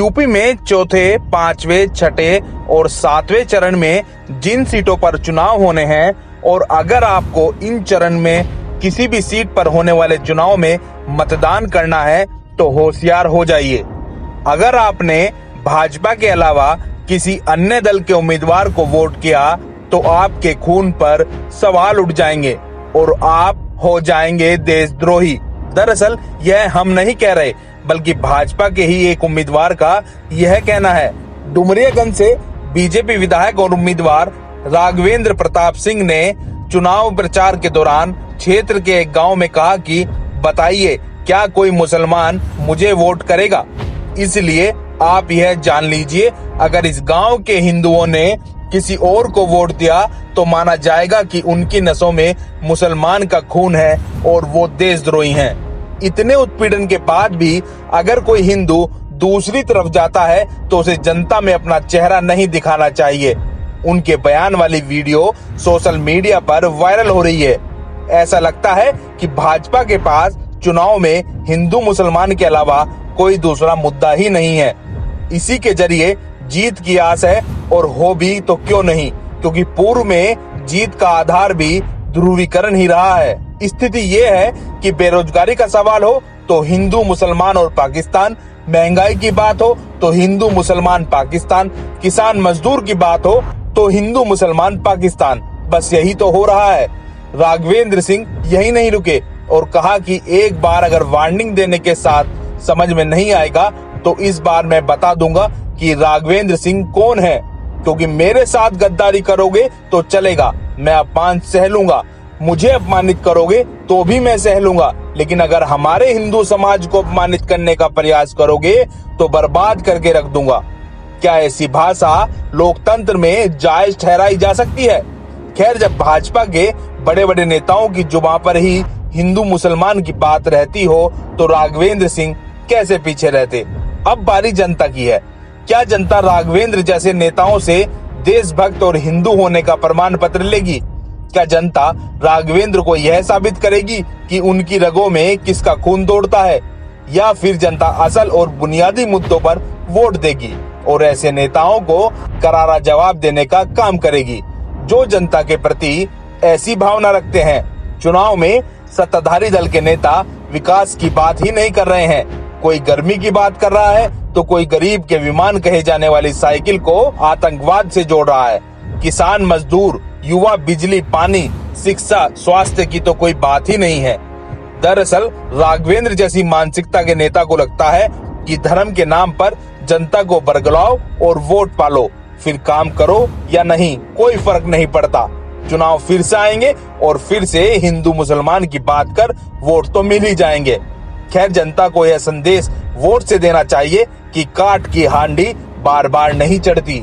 UP में चौथे, पांचवें, छठे और सातवें चरण में जिन सीटों पर चुनाव होने हैं और अगर आपको इन चरण में किसी भी सीट पर होने वाले चुनाव में मतदान करना है तो होशियार हो जाइए। अगर आपने भाजपा के अलावा किसी अन्य दल के उम्मीदवार को वोट किया तो आपके खून पर सवाल उठ जाएंगे और आप हो जाएंगे देशद्रोही। दरअसल यह हम नहीं कह रहे, बल्कि भाजपा के ही एक उम्मीदवार का यह कहना है। डुमरियागंज से बीजेपी विधायक और उम्मीदवार राघवेंद्र प्रताप सिंह ने चुनाव प्रचार के दौरान क्षेत्र के एक गांव में कहा कि बताइए क्या कोई मुसलमान मुझे वोट करेगा। इसलिए आप यह जान लीजिए, अगर इस गांव के हिंदुओं ने किसी और को वोट दिया तो माना जाएगा कि उनकी नसों में मुसलमान का खून है और वो देशद्रोही हैं। इतने उत्पीड़न के बाद भी अगर कोई हिंदू दूसरी तरफ जाता है तो उसे जनता में अपना चेहरा नहीं दिखाना चाहिए। उनके बयान वाली वीडियो सोशल मीडिया पर वायरल हो रही है। ऐसा लगता है कि भाजपा के पास चुनाव में हिंदू मुसलमान के अलावा कोई दूसरा मुद्दा ही नहीं है। इसी के जरिए जीत की आस है, और हो भी तो क्यों नहीं, क्योंकि पूर्व में जीत का आधार भी ध्रुवीकरण ही रहा है। स्थिति ये है कि बेरोजगारी का सवाल हो तो हिंदू मुसलमान और पाकिस्तान, महंगाई की बात हो तो हिंदू मुसलमान पाकिस्तान, किसान मजदूर की बात हो तो हिंदू मुसलमान पाकिस्तान। बस यही तो हो रहा है। राघवेंद्र सिंह यही नहीं रुके और कहा कि एक बार अगर वार्निंग देने के साथ समझ में नहीं आएगा तो इस बार मैं बता दूंगा कि राघवेंद्र सिंह कौन है, क्योंकि मेरे साथ गद्दारी करोगे तो चलेगा, मैं अपमान सह लूंगा, मुझे अपमानित करोगे तो भी मैं सह लूंगा, लेकिन अगर हमारे हिंदू समाज को अपमानित करने का प्रयास करोगे तो बर्बाद करके रख दूंगा। क्या ऐसी भाषा लोकतंत्र में जायज ठहराई जा सकती है? खैर, जब भाजपा के बड़े बड़े नेताओं की जुबान पर ही हिंदू मुसलमान की बात रहती हो तो राघवेंद्र सिंह कैसे पीछे रहते। अब बारी जनता की है। क्या जनता राघवेंद्र जैसे नेताओं से देशभक्त और हिंदू होने का प्रमाण पत्र लेगी? क्या जनता राघवेंद्र को यह साबित करेगी कि उनकी रगों में किसका खून दौड़ता है, या फिर जनता असल और बुनियादी मुद्दों पर वोट देगी और ऐसे नेताओं को करारा जवाब देने का काम करेगी जो जनता के प्रति ऐसी भावना रखते हैं? चुनाव में सत्ताधारी दल के नेता विकास की बात ही नहीं कर रहे हैं। कोई गर्मी की बात कर रहा है तो कोई गरीब के विमान कहे जाने वाली साइकिल को आतंकवाद से जोड़ रहा है। किसान, मजदूर, युवा, बिजली, पानी, शिक्षा, स्वास्थ्य की तो कोई बात ही नहीं है। दरअसल राघवेंद्र जैसी मानसिकता के नेता को लगता है कि धर्म के नाम पर जनता को बरगलाओ और वोट पालो, फिर काम करो या नहीं, कोई फर्क नहीं पड़ता। चुनाव फिर से आएंगे और फिर से हिंदू मुसलमान की बात कर वोट तो मिल ही जाएंगे। खैर, जनता को यह संदेश वोट से देना चाहिए कि काट की हांडी बार बार नहीं चढ़ती।